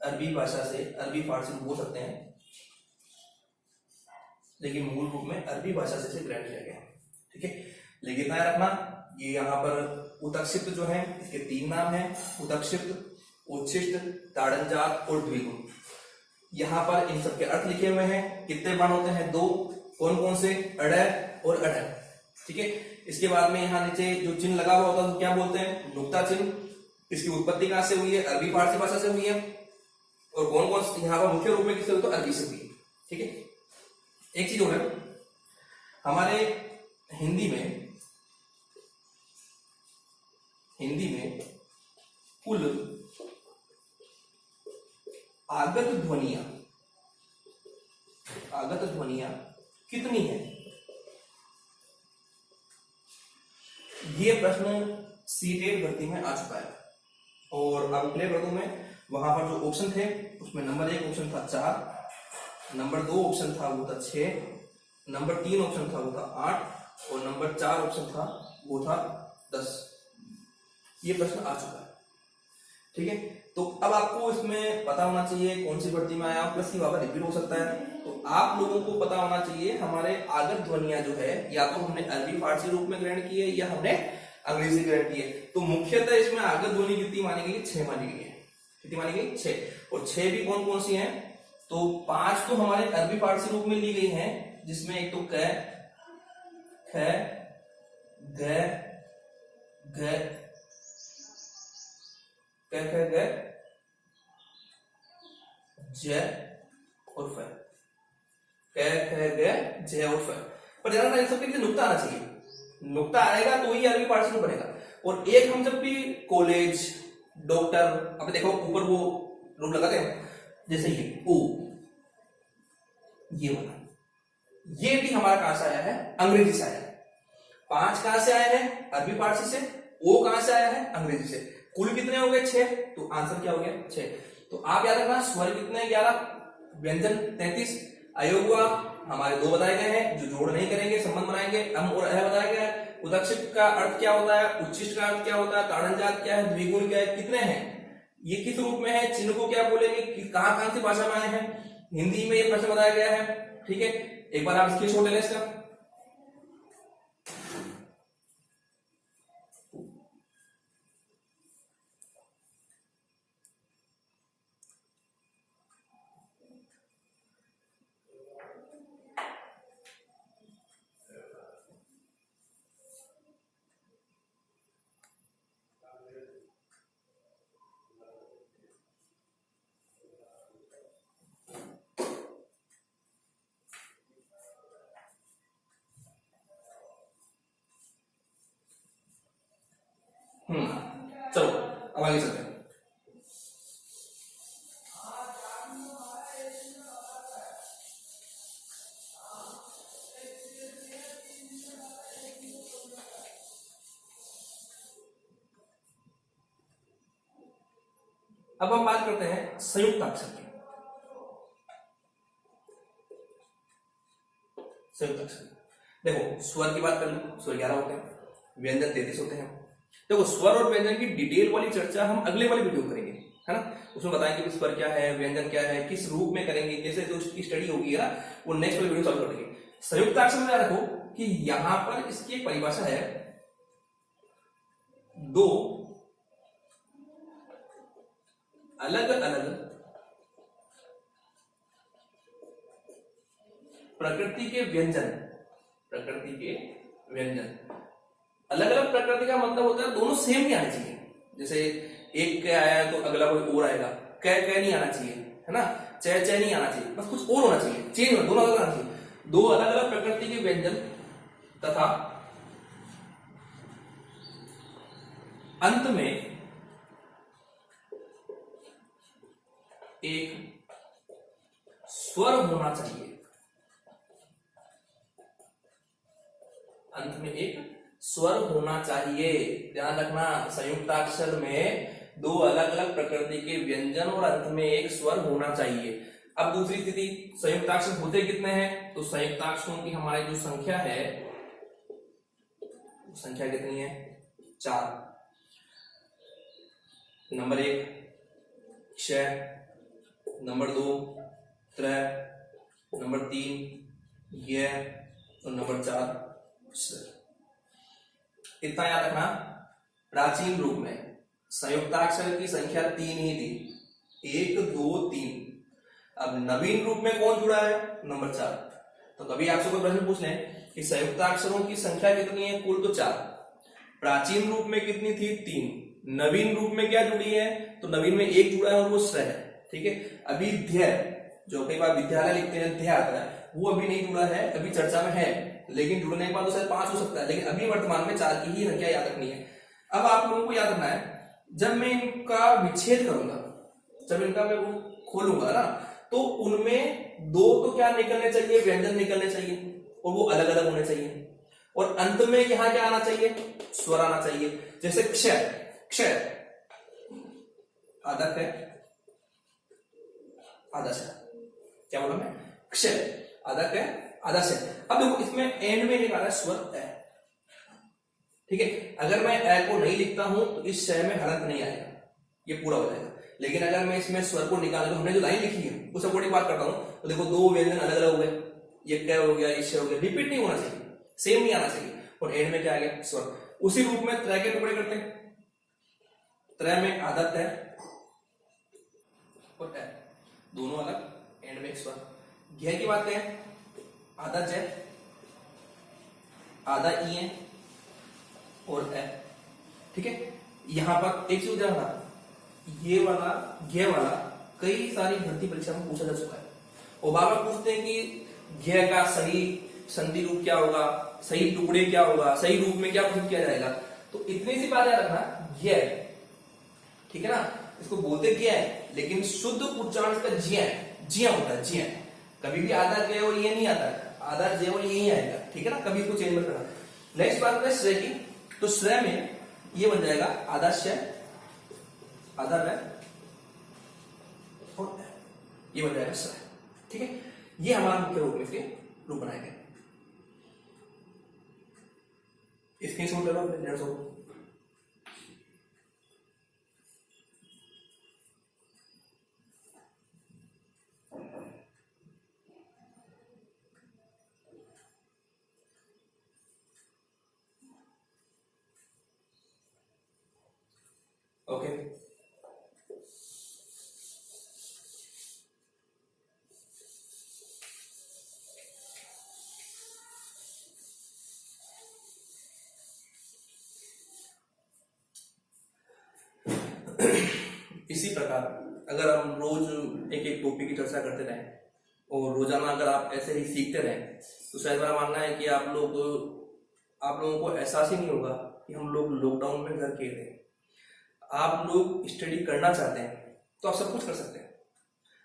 अरबी भाषा से, अरबी फारसी बोल सकते हैं, लेकिन मूल रूप में अरबी भाषा से ग्रहण किया गया। ठीक है, लेकिन इतना रखना, ये यहाँ पर उदक्षिप्त जो है इसके 3 नाम हैं, उदक्षिप्त, उच्छिष्ट, ताड़नजात और द्विगुण। यहाँ पर इन सबके अर्थ लिखे हुए हैं। कितने वर्ण होते हैं? 2। कौन कौन से? अड़य और अड़य। ठीक है, इसके बाद में यहाँ नीचे जो चिन्ह लगा हुआ होता है तो क्या बोलते हैं? नुक्ता चिन्ह। इसकी उत्पत्ति कहां से हुई है? अरबी फारसी भाषा से हुई है। और कौन कौन यहाँ पर मुख्य रूप में किससे हुई? तो अरबी से हुई है। ठीक है, एक चीज और है, हमारे हिंदी में कुल आगत ध्वनियां कितनी है? ये प्रश्न सीटेट भर्ती में आ चुका है। और अब प्ले कर दूं मैं, वहां पर जो ऑप्शन थे उसमें नंबर 1 ऑप्शन था 4, नंबर 2 ऑप्शन था वो था 6, नंबर 3 ऑप्शन था वो था 8 और नंबर 4 ऑप्शन था वो था 10। ये प्रश्न आ चुका है। ठीक है, तो अब आपको इसमें पता होना चाहिए कौन सी भर्ती में आया, प्लस की बाबा रिपीट हो सकता है। तो आप लोगों को पता होना चाहिए हमारे आगत ध्वनियां जो है या तो हमने अरबी फारसी रूप में ग्रहण की है या हमने अंग्रेजी ग्रहण की है। तो मुख्यतः इसमें आगत ध्वनि कितनी मानी गई? 6 मानी गई है। कितनी मानी गई? 6। और 6 भी कौन कौन सी हैं? तो 5 तो हमारे अरबी फारसी रूप में ली गई हैं, जिसमें एक तो क, ख, ग, घ, क, ख, ग, ज और फ। क, ख, ग, ज और फ। पर ध्यान रखना, इन सबके लिए नुक्ता आना चाहिए। नुक्ता आएगा तो ही अरबी फारसी में बनेगा। और एक हम जब भी कॉलेज, डॉक्टर, अब देखो ऊपर वो रूप लगाते हैं, जैसे ये ओ, ये वाला, ये भी हमारा कहां से आया है? अंग्रेजी से आया है। 5 कहां से आया है? अरबी फारसी से। ओ कहां से आया है? अंग्रेजी से। कुल कितने हो गए? 6। तो आंसर क्या हो गया? 6। तो आप याद रखना, स्वर कितने? 11, व्यंजन 33, अयोग हुआ हमारे 2 बताए गए हैं जो जोड़ नहीं करेंगे, संबंध बनाएंगे। अम और अह बताया गया है। उदक्षिप्त का अर्थ क्या होता है, उच्छिष्ट का अर्थ क्या होता है, ताड़नजात क्या है, द्विगुण क्या है, कितने हैं, ये किस रूप में है, चिन्ह को क्या बोलेंगे, कहां कहां से भाषा में आए हैं, हिंदी में ये प्रश्न बताया गया है। ठीक है, एक बार आप स्क्रीनशॉट ले लें इसका। चलो अब आगे चलते हैं। अब हम बात करते हैं संयुक्त अक्षर की। संयुक्त अक्षर। देखो स्वर की बात कर लो, स्वर 11 होते हैं, व्यंजन 33 होते हैं। देखो स्वर और व्यंजन की डिटेल वाली चर्चा हम अगले वाली वीडियो में करेंगे, है ना। उसमें बताएंगे कि स्वर क्या है, व्यंजन क्या है, किस रूप में करेंगे, जैसे जो उसकी स्टडी होगी ना वो नेक्स्ट वाली वीडियो चालू करेंगे। संयुक्ताक्षर में याद रखो कि यहां पर इसकी एक परिभाषा है, दो अलग अलग प्रकृति के व्यंजन, प्रकृति के व्यंजन। अलग अलग प्रकृति का मतलब होता है दोनों सेम नहीं आने चाहिए। जैसे एक क आया तो अगला कोई और आएगा, क नहीं आना चाहिए, है ना, च नहीं आना चाहिए, बस कुछ और होना चाहिए, चेंज होना, दोनों अलग आना चाहिए। दो अलग अलग प्रकृति के व्यंजन तथा अंत में एक स्वर होना चाहिए, अंत में एक स्वर होना चाहिए। ध्यान रखना, संयुक्ताक्षर में दो अलग अलग प्रकृति के व्यंजन और अंत में एक स्वर होना चाहिए। अब दूसरी स्थिति, संयुक्ताक्षर होते कितने हैं, तो संयुक्ताक्षरों की हमारी जो संख्या है, संख्या कितनी है, 4। नंबर 1 क्ष, नंबर 2 त्र, नंबर 3 ज्ञ और नंबर 4 स्वर। इतना याद रखना। प्राचीन रूप में संयुक्ताक्षर की संख्या 3 ही थी, 1 2 3। अब नवीन रूप में कौन जुड़ा है, नंबर 4। तो कभी आपसे कोई प्रश्न पूछ लें कि संयुक्ताक्षरों की संख्या कितनी है, कुल तो 4, प्राचीन रूप में कितनी थी, 3, नवीन रूप में क्या जुड़ी है, तो नवीन में 1 जुड़ा है और वो स्र है, ठीक है। अभी ध्य, जो कई बार विद्यालय लिखते हैं ध्य आता है, वो अभी नहीं जुड़ा है, अभी चर्चा में है, लेकिन जुड़ने के बाद तो शायद 5 हो सकता है, लेकिन अभी वर्तमान में 4 की ही संख्या याद रखनी है। अब आप लोगों को याद रखना है, जब मैं इनका विच्छेद करूंगा, जब इनका मैं वो खोलूंगा ना, तो उनमें दो तो क्या निकलने चाहिए, व्यंजन निकलने चाहिए, और वो अलग अलग होने चाहिए, और अंत में यहां क्या आना चाहिए, स्वर आना चाहिए। जैसे क्ष, क्ष आधा है, आधा से, क्या बोला मैं, क्ष आधा है, आधा से। अब देखो इसमें एंड में एक आ रहा है स्वर ए, ठीक है। अगर मैं ए को नहीं लिखता हूं तो इस शय में हलंत नहीं आएगा, ये पूरा हो जाएगा। लेकिन अगर मैं इसमें स्वर को निकाल दूं, हमने जो लाइन लिखी है उस अकॉर्डिंग बात करता हूं, तो देखो दो व्यंजन अलग अलग हो गए, ये क हो गया, ये श हो गया, रिपीट नहीं होना चाहिए, सेम नहीं आना चाहिए, और एंड में क्या आ गया, स्वर। उसी रूप में त्रय के टुकड़े करते हैं, त्रय में आधा तय और ए, दोनों अलग, एंड में एक स्वर। ज्ञ की बात करें, आधा ज, आधा ई और ए, ठीक है। यहां पर एक चीज ध्यान रखना, ये वाला ज्ञ वाला कई सारी भर्ती परीक्षा में पूछा जा चुका है, और बार बार पूछते हैं कि ज्ञ का सही संधि रूप क्या होगा, सही टुकड़े क्या होगा, सही रूप में क्या प्रस्तुत किया जाएगा। तो इतनी सी बात याद रखना, ज्ञ, ठीक है ना, इसको बोलते ज्ञ है, लेकिन शुद्ध उच्चारण इसका ज्ञ, ज्ञ होता है, ज्ञ। कभी भी आधा ज्ञ और ये नहीं आता, आधा ज्ञ और ये ही आएगा, ठीक है ना, कभी इसको चेंज मत करना। नेक्स्ट बात है श्रेय की, तो श्रेय में ये बन जाएगा आधा श, आधा व और ये बन जाएगा श्रेय, ठीक है। ये हमारा मुख्य रूप में इसके रूप बनाए गए। इसके शोट ले लो अपने 150। ओके, इसी प्रकार अगर हम रोज एक एक टॉपिक की चर्चा करते रहें और रोजाना अगर आप ऐसे ही सीखते रहें, तो शायद मेरा मानना है कि आप लोगों को एहसास ही नहीं होगा कि हम लोग लॉकडाउन में घर के थे। आप लोग स्टडी करना चाहते हैं तो आप सब कुछ कर सकते हैं।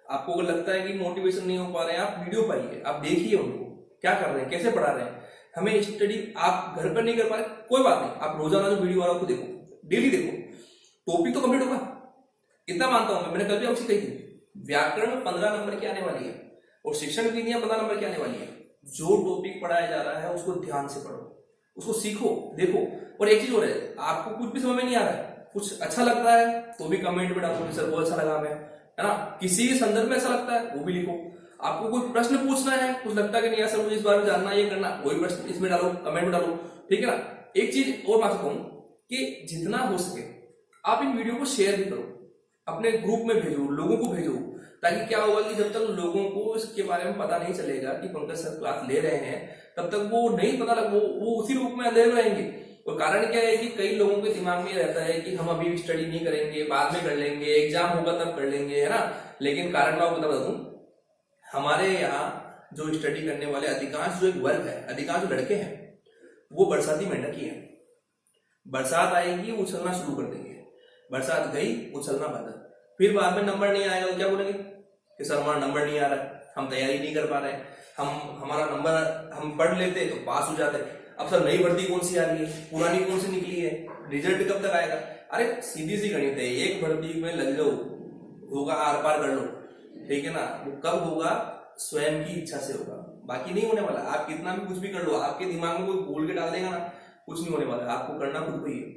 आपको अगर लगता है कि मोटिवेशन नहीं हो पा रहे हैं, आप वीडियो पाइए, आप देखिए उनको क्या कर रहे हैं, कैसे पढ़ा रहे हैं। हमें स्टडी आप घर पर नहीं कर पा रहे, कोई बात नहीं, आप रोजाना जो वीडियो आ रहा है उसको देखो, डेली देखो, टॉपिक तो कंप्लीट होगा, इतना मानता हूं मैं। मैंने कल भी आपसे कही थी, व्याकरण 15 नंबर की आने वाली है और शिक्षण नीतियां 15 नंबर की आने वाली है। जो टॉपिक पढ़ाया जा रहा है उसको ध्यान से पढ़ो, उसको सीखो, देखो। और एक चीज और है, आपको कुछ भी समझ में नहीं आ रहा है, कुछ अच्छा लगता है तो भी कमेंट में डालो, सर बहुत अच्छा लगा हमें, है ना। किसी संदर्भ में ऐसा लगता है वो भी लिखो। आपको कोई प्रश्न पूछना है, कुछ लगता है कि नहीं यार सर मुझे इस बारे में जानना, ये करना, कोई प्रश्न इसमें डालो, कमेंट में डालो, ठीक है ना। एक चीज और बात कहूं कि जितना हो सके आप इन वीडियो को शेयर भी करो, अपने ग्रुप में भेजो, लोगों को भेजो, ताकि क्या होगा कि जब तक लोगों को इसके बारे में पता नहीं चलेगा कि पंकज सर क्लास ले रहे हैं, तब तक वो नहीं पता लग वो उसी रूप में अंधेरे में रहेंगे। और कारण क्या है कि कई लोगों के दिमाग में रहता है कि हम अभी स्टडी नहीं करेंगे, बाद में कर लेंगे, एग्जाम होगा तब कर लेंगे, है ना। लेकिन कारण मैं आपको बता दूं, हमारे यहाँ जो स्टडी करने वाले अधिकांश जो एक वर्ग है, अधिकांश जो लड़के हैं वो बरसाती मेंढक ही है। बरसात आएगी उछलना शुरू कर देंगे, बरसात गई उछलना बंद, फिर बाद में नंबर नहीं आएगा तो क्या बोलेंगे कि सर हमारा नंबर नहीं आ रहा है, हम तैयारी नहीं कर पा रहे हैं, हमारा नंबर हम पढ़ लेते तो पास हो जाते। अब सर नई भर्ती कौन सी आ रही है, पुरानी कौन सी निकली है, रिजल्ट कब तक आएगा। अरे सीधी सी गणित है, एक भर्ती में लग जाओ, होगा आर पार कर लो, ठीक है ना। वो कब होगा, स्वयं की इच्छा से होगा, बाकी नहीं होने वाला। आप कितना भी कुछ भी कर लो, आपके दिमाग में कोई बोल के डाल देगा ना, कुछ नहीं होने वाला। आपको करना खुद को ही है,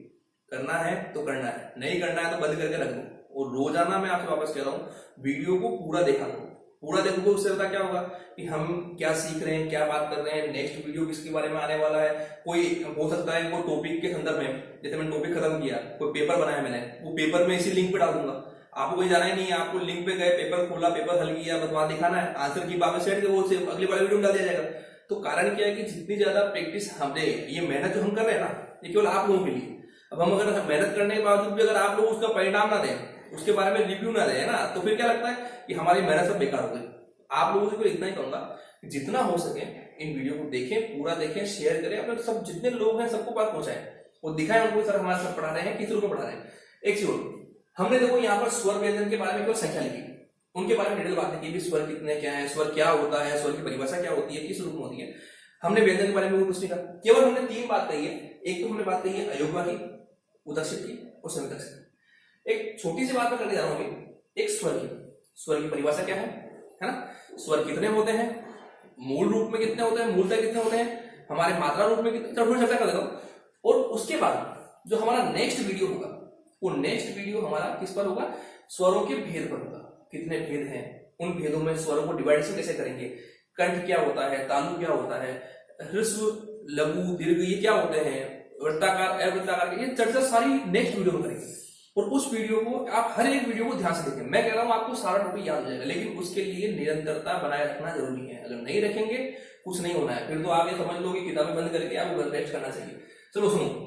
करना है तो करना है, नहीं करना है तो बंद करके रख दो। और रोजाना मैं आपसे वापस कह रहा हूँ, वीडियो को पूरा देखा करो, पूरा देखोगे उससे पता क्या होगा कि हम क्या सीख रहे हैं, क्या बात कर रहे हैं, नेक्स्ट वीडियो किसके बारे में आने वाला है। कोई हो सकता है वो टॉपिक के संदर्भ में, जैसे मैंने टॉपिक खत्म किया, कोई पेपर बनाया मैंने, वो पेपर में इसी लिंक पे डाल दूंगा। आपको कोई जाना ही नहीं है, आपको लिंक पे गए, पेपर खोला, पेपर हल किया, बस वहां दिखाना है, आंसर की बात सेट वो अगले वाले वीडियो में डाल दिया जाएगा। तो कारण क्या है कि जितनी ज्यादा प्रैक्टिस हमने, ये मेहनत जो हम कर रहे हैं ना, ये केवल आप लोगों के लिए। अब हम अगर मेहनत करने के बावजूद भी अगर आप लोग उसका परिणाम ना दें, उसके बारे में रिव्यू ना दें ना, तो फिर क्या लगता है कि हमारी मेहनत सब बेकार हो गई। आप लोगों से तो इतना ही कहूंगा कि जितना हो सके इन वीडियो को देखें, पूरा देखें, शेयर करें, अपने सब जितने लोग हैं सबको बात पहुंचाएं और दिखाएं उनको सर हमारे सर पढ़ा रहे हैं, किस रूप में पढ़ा रहे हैं। एक चीज हमने देखो यहाँ पर स्वर व्यंजन के बारे में केवल संख्या लिखी, उनके बारे में डिटेल बात नहीं की, स्वर कितने क्या है, स्वर क्या होता है, स्वर की परिभाषा क्या होती है, किस रूप में होती है। हमने व्यंजन के बारे में कुछ नहीं कहा, केवल हमने 3 बात कही है। एक तो हमने बात कही है अयोग्य की, उदक्षित की और समितक की। एक छोटी सी बात मैं करने जा रहा हूं अभी, एक स्वर की। स्वर की परिभाषा क्या है ना। स्वर कितने होते हैं, मूल रूप में कितने होते हैं, मूलतः कितने होते हैं, हमारे मात्रा रूप में कितने, थोड़ी चर्चा कर देता हूं। और उसके बाद जो हमारा नेक्स्ट वीडियो होगा, वो नेक्स्ट वीडियो हमारा किस पर होगा, स्वरों के भेद पर होगा। कितने भेद हैं, उन भेदों में स्वरों को डिवाइडेशन कैसे करेंगे, कंठ क्या होता है, तालु क्या होता है, ह्रस्व लघु दीर्घ ये क्या होते हैं, वृत्ताकार अवृत्ताकार, ये चर्चा सारी नेक्स्ट वीडियो में करेंगे। और उस वीडियो को आप हर एक वीडियो को ध्यान से देखें। मैं कह रहा हूं आपको सारा टॉपिक याद हो जाएगा, लेकिन उसके लिए निरंतरता बनाए रखना जरूरी है। अगर नहीं रखेंगे कुछ नहीं होना है, फिर तो आप ये समझ लो कि किताबें बंद करके आपको रेस्ट करना चाहिए। चलो सुनो,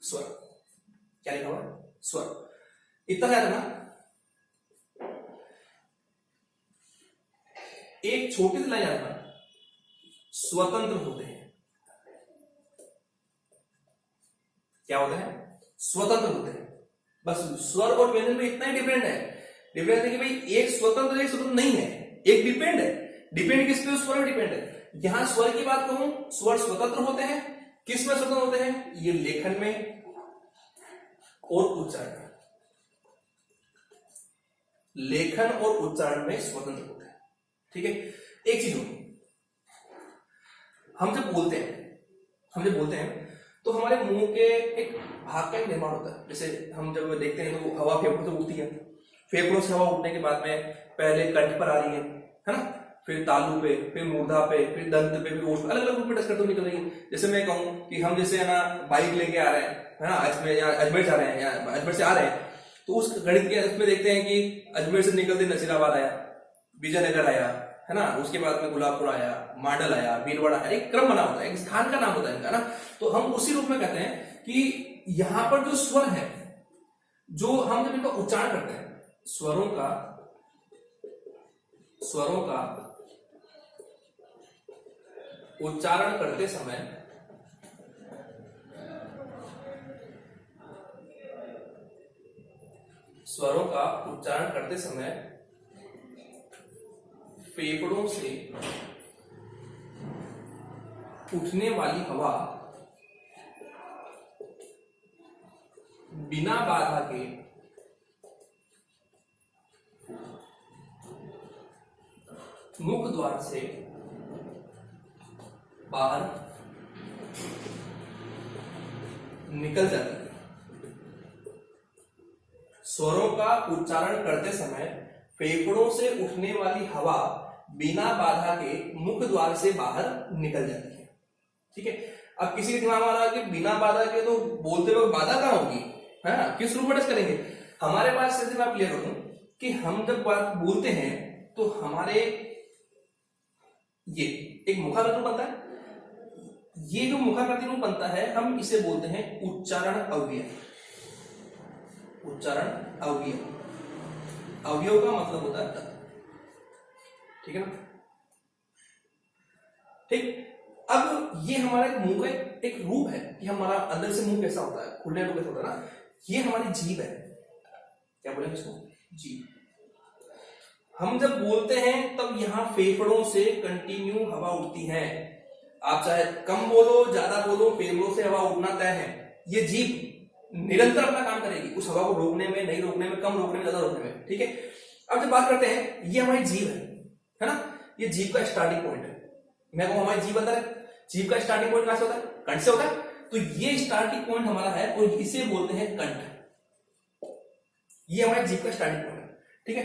स्वर क्या लिखा हुआ है, स्वर इतना याद है ना। एक छोटी सी लाइन याद है, स्वतंत्र होते हैं। क्या होते हैं, स्वतंत्र होते हैं। बस स्वर और व्यंजन में इतना ही डिपेंड है, डिपेंड है कि भाई एक स्वतंत्र एक स्वतंत्र नहीं है, एक डिपेंड है। डिपेंड किस पे, स्वर में डिपेंड है। यहां स्वर की बात कहूं, स्वर स्वतंत्र होते हैं। किस में स्वतंत्र होते हैं, ये लेखन में और उच्चारण में, लेखन और उच्चारण में स्वतंत्र होते हैं, ठीक है। एक चीज होगी, हम जब बोलते हैं तो हमारे मुंह के एक भाग का एक निर्माण होता है। जैसे हम जब देखते हैं तो हवा फेफड़ों से उठती है, फेफड़ों से हवा उठने के बाद में पहले कंठ पर आ रही है ना, फिर तालु पे, फिर मूर्धा पे, फिर दंत पे, फिर ओठ पे, अलग अलग रूप में टच करते हुए निकल रही है। जैसे मैं कहूं कि हम जैसे है ना बाइक लेके आ रहे हैं, है ना, अजमेर जा रहे हैं या अजमेर से आ रहे हैं, तो उस गणित के उसमें देखते हैं कि अजमेर से निकलते नसीराबाद आया, विजयनगर आया, है ना, उसके बाद में गुलाबपुर आया, मांडल आया, भीलवाड़ा आया, एक क्रम बना होता है, एक स्थान का नाम होता है इनका ना। तो हम उसी रूप में कहते हैं कि यहां पर जो स्वर है, जो हम जब इनका उच्चारण करते हैं, स्वरों का उच्चारण करते समय फेफड़ों से उठने वाली हवा बिना बाधा के मुख द्वार से बाहर निकल जाती है। स्वरों का उच्चारण करते समय फेफड़ों से उठने वाली हवा बिना बाधा के मुख द्वार से बाहर निकल जाती है। ठीक है, अब किसी के दिमाग में आ रहा है कि बिना बाधा के तो बोलते वक्त बाधा कहां होगी, है ना, किस रूप में करेंगे। हमारे पास जैसे मैं आप क्लियर करूं कि हम जब बात बोलते हैं तो हमारे ये एक मुखाकृति बनता है, ये जो मुखाकृति रूप बनता है हम इसे बोलते हैं उच्चारण अवयव। उच्चारण अवयव, अवयव का मतलब होता है तत्व। ठीक है ना, ठीक। अब ये हमारा एक मुंह का एक रूप है कि हमारा अंदर से मुंह कैसा होता है, खुलने को कैसा होता है ना, ये हमारी जीभ है। क्या बोलेंगे इसको, जीभ। हम जब बोलते हैं तब यहां फेफड़ों से कंटिन्यू हवा उठती है। आप चाहे कम बोलो ज्यादा बोलो, फेफड़ों से हवा उठना तय है। ये जीभ निरंतर अपना काम करेगी उस हवा को रोकने में, नहीं रोकने में, कम रोकने में, ज्यादा रोकने में। ठीक है, अब जब बात करते हैं, ये हमारी जीभ है ना, ये जीभ का स्टार्टिंग पॉइंट है। मैं कहूं हमारी जीभ अंदर है, जीभ का स्टार्टिंग पॉइंट कहां से होता है, कंठ से होता है। तो ये स्टार्टिंग पॉइंट हमारा है और इसे बोलते हैं कंठ। ये हमारे जीभ का स्टार्टिंग पॉइंट है। ठीक है,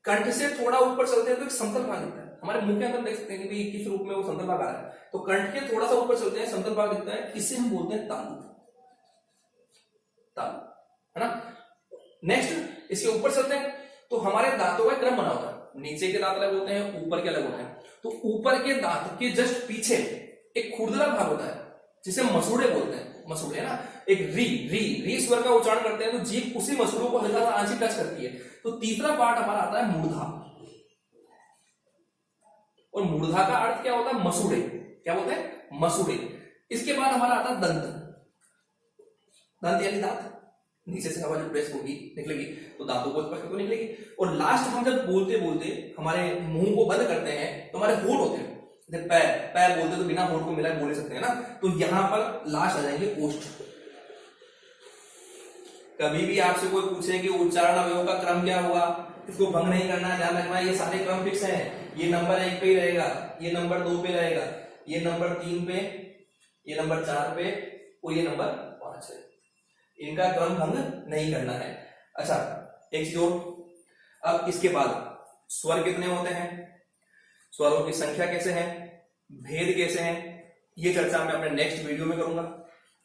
कंठ से थोड़ा ऊपर चलते हैं तो एक समतल भाग दिखता है। हमारे मुंह के अंदर देख सकते हैं कि किस रूप में वो समतल भाग आ रहा है। तो कंठ के थोड़ा सा ऊपर चलते हैं, समतल भाग दिखता है, इसे हम बोलते हैं तालु। तालु, है ना। नेक्स्ट इसके ऊपर चलते हैं तो हमारे दांतों का क्रम बना होता है। नीचे के दांत अलग होते हैं, ऊपर के अलग होते हैं। तो ऊपर के दांत के जस्ट पीछे एक खुरदरा भाग होता है जिसे मसूड़े बोलते हैं। मसूड़े, है ना, एक री री री स्वर का उच्चारण करते हैं तो जीभ उसी मसूड़ों को हल्का सा आंशिक टच करती है। तो तीसरा पार्ट हमारा आता है मूर्धा, और मूर्धा का अर्थ क्या होता है, मसूड़े। क्या बोलते हैं, मसूड़े। इसके बाद हमारा आता है दंत। दंत यानी दांत, नीचे से हवा जो प्रेस होगी निकलेगी तो दांतों को स्पर्श करके निकलेगी। और लास्ट हम जब बोलते बोलते हमारे मुंह को बंद करते हैं तो हमारे होठ होते हैं। पैर पैर बोलते तो बिना होठ को मिला बोल सकते हैं ना, तो यहां पर लास्ट आ जाएंगे ओष्ठ। कभी भी आपसे कोई पूछे कि उच्चारण अवयव का क्रम क्या हुआ, इसको भंग नहीं करना, ध्यान रखना, ये सारे क्रम फिक्स हैं। ये नंबर 1 पे ही रहेगा, ये नंबर 2 पे रहेगा, ये नंबर 3 पे, ये नंबर 4 पे और ये नंबर 5 पे। इनका क्रम भंग नहीं करना है। अच्छा, एक चीज और, अब इसके बाद स्वर कितने होते हैं, स्वरों की संख्या कैसे है, भेद कैसे हैं, ये चर्चा मैं अपने नेक्स्ट वीडियो में करूंगा।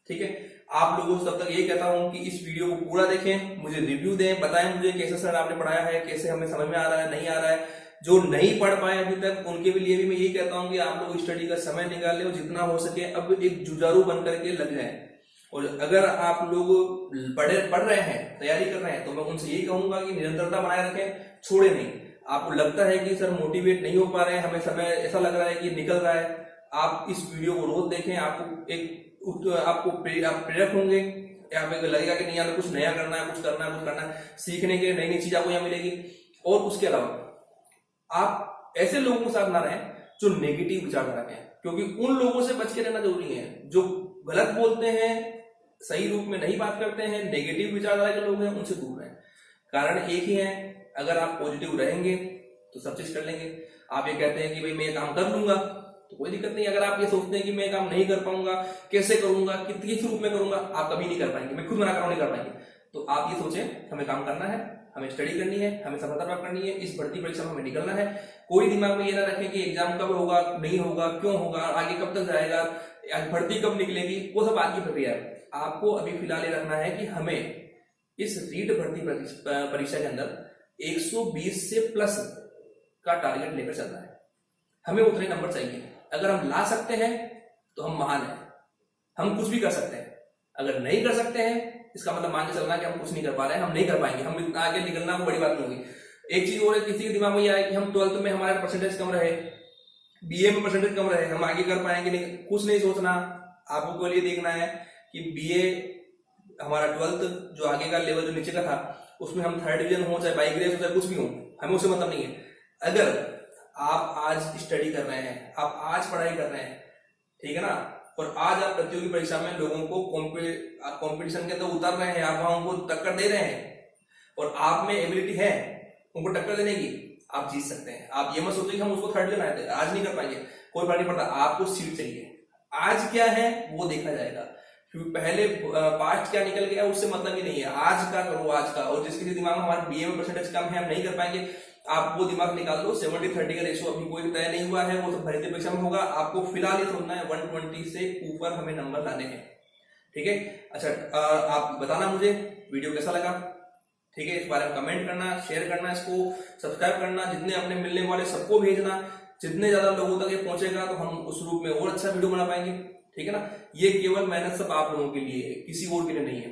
ठीक है, आप लोगों से तब तक यही कहता हूं कि इस वीडियो को पूरा देखें, मुझे रिव्यू दें, बताएं मुझे कैसे सर आपने पढ़ाया है, कैसे हमें समझ में आ रहा है, नहीं आ रहा है। जो नहीं पढ़ पाए अभी तक उनके लिए भी मैं यही कहता हूं कि आप लोग स्टडी का समय निकालें और जितना हो सके अब एक जुझारू बन करके लग जाए। और अगर आप लोग पढ़ रहे हैं, तैयारी कर रहे हैं, तो मैं उनसे यही कहूंगा कि निरंतरता बनाए रखें, छोड़े नहीं। आपको लगता है कि सर मोटिवेट नहीं हो पा रहे हैं, हमें समय ऐसा लग रहा है कि निकल रहा है, आप इस वीडियो को रोज देखें, आपको प्रेरक होंगे, आपको लगेगा कि नहीं हमें कुछ नया करना है, कुछ करना है, कुछ करना है, सीखने के नई नई चीज आपको यहाँ मिलेगी। और उसके अलावा आप ऐसे लोगों के साथ ना रहें जो नेगेटिव विचारधारा के हैं, क्योंकि उन लोगों से बच के रहना जरूरी है जो गलत बोलते हैं, सही रूप में नहीं बात करते हैं, नेगेटिव विचारधारा के लोग हैं, उनसे दूर रहें। कारण एक ही है, अगर आप पॉजिटिव रहेंगे तो सब चीज कर लेंगे। आप ये कहते हैं कि भाई मैं ये काम कर लूंगा तो कोई दिक्कत नहीं। अगर आप ये सोचते हैं कि मैं काम नहीं कर पाऊंगा, कैसे करूंगा, किस रूप में करूंगा, आप कभी नहीं कर पाएंगे। मैं खुद मना कर रहा हूं, नहीं कर पाएंगे। तो आप ये सोचें हमें काम करना है, हमें स्टडी करनी है, हमें सफलता प्राप्त करनी है, इस भर्ती परीक्षा में हमें निकलना है। कोई दिमाग में ये ना रखें कि एग्जाम कब होगा, नहीं होगा, क्यों होगा, आगे कब तक जाएगा, भर्ती कब निकलेगी, वो सब आगे की प्रक्रिया है। आपको अभी फिलहाल ये रखना है कि हमें इस रीट भर्ती परीक्षा के अंदर 120 से प्लस का टारगेट लेकर चलना है। हमें उतने नंबर चाहिए। अगर हम ला सकते हैं तो हम महान हैं, हम कुछ भी कर सकते हैं। अगर नहीं कर सकते हैं इसका मतलब मान के चलना कि हम कुछ नहीं कर पा रहे हैं, हम नहीं कर पाएंगे, हम इतना आगे निकलना वो बड़ी बात नहीं होगी। एक चीज और है, किसी के दिमाग में यह आए कि हम 12th में हमारा परसेंटेज कम रहे, बीए में परसेंटेज कम रहे, हम आगे कर पाएंगे नहीं, कुछ नहीं सोचना। आपको ये देखना है कि बीए हमारा 12th जो आगे का लेवल जो नीचे का था उसमें हम 3rd डिवीजन हो, चाहे बाई ग्रेस हो, चाहे कुछ भी हो, हमें उससे मतलब नहीं है। अगर आप आज स्टडी कर रहे हैं, आप आज पढ़ाई कर रहे हैं, ठीक है ना, और आज आप प्रतियोगी परीक्षा में लोगों को कंपटीशन के अंदर उतर रहे हैं, आप वहां उनको टक्कर दे रहे हैं और आप में एबिलिटी है उनको टक्कर देने की, आप जीत सकते हैं। आप ये मत सोचिए कि हम उसको थर्ड बनाए थे, आज नहीं कर पाएंगे, कोई फर्क नहीं पड़ता, आपको सीट चाहिए। आज क्या है वो देखा जाएगा, क्योंकि पहले पास्ट क्या निकल गया उससे मतलब ही नहीं है, आज का करो आज का। और जिसके दिमाग में हमारे बीए में परसेंटेज कम है, हम नहीं कर पाएंगे, आप वो दिमाग निकाल लो। 70-30 का रेशियो अभी कोई तय नहीं हुआ है, वो तो भर्ती परीक्षा में होगा। आपको फिलहाल ये सोचना है 120 से ऊपर हमें नंबर लाने हैं, ठीक है। अच्छा, आप बताना मुझे वीडियो कैसा लगा, ठीक है। इस बारे में कमेंट करना, शेयर करना, इसको सब्सक्राइब करना, जितने अपने मिलने वाले सबको भेजना। जितने ज्यादा लोगों तक ये पहुंचेगा तो हम उस रूप में और अच्छा वीडियो बना पाएंगे, ठीक है ना। ये केवल मेहनत सब आप लोगों के लिए है, किसी और के लिए नहीं है।